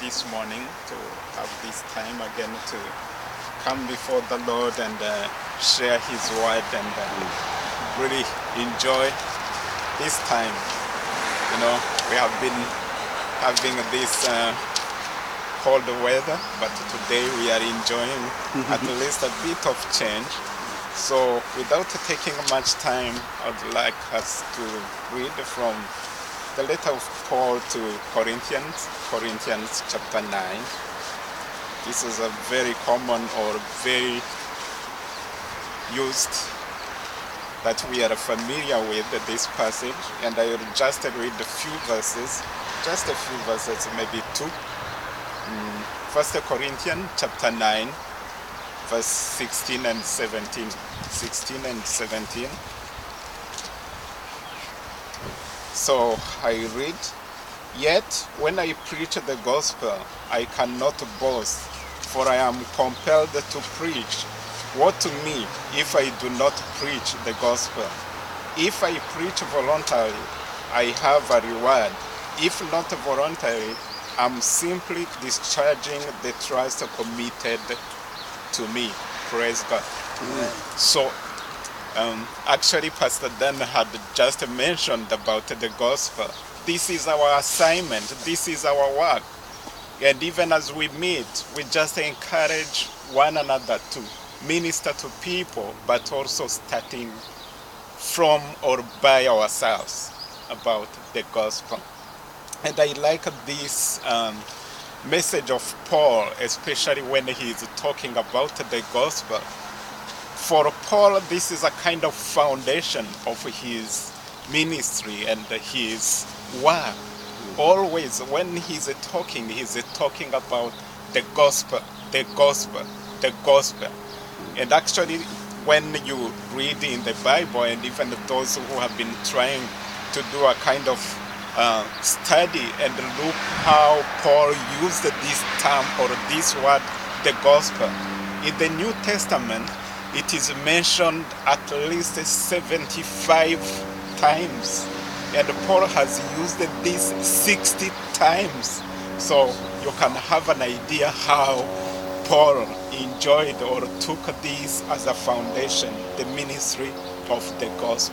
this morning to have this time again to come before the Lord and share His word and really enjoy this time. You know, we have been having this cold weather, but today we are enjoying at least a bit of change. So without taking much time, I'd like us to read from the letter of Paul to Corinthians chapter 9. This is a very common or very used that we are familiar with this passage, and I will just read a few verses, maybe two. 1 Corinthians chapter 9, verse 16 and 17. 16 and 17. So I read, "Yet when I preach the gospel, I cannot boast, for I am compelled to preach. Woe to me if I do not preach the gospel. If I preach voluntarily, I have a reward. If not voluntarily, I'm simply discharging the trust committed to me." Praise God. Amen. So actually Pastor Dan had just mentioned about the gospel. This is our assignment, this is our work. And even as we meet, we just encourage one another to minister to people, but also starting from or by ourselves about the gospel. And I like this message of Paul, especially when he is talking about the gospel. For Paul, this is a kind of foundation of his ministry and his work. Always when he's talking about the gospel, the gospel, the gospel. And actually, when you read in the Bible, and even those who have been trying to do a kind of study and look how Paul used this term or this word, the gospel. In the New Testament, it is mentioned at least 75 times. And Paul has used this 60 times. So you can have an idea how Paul enjoyed or took this as a foundation, the ministry of the gospel.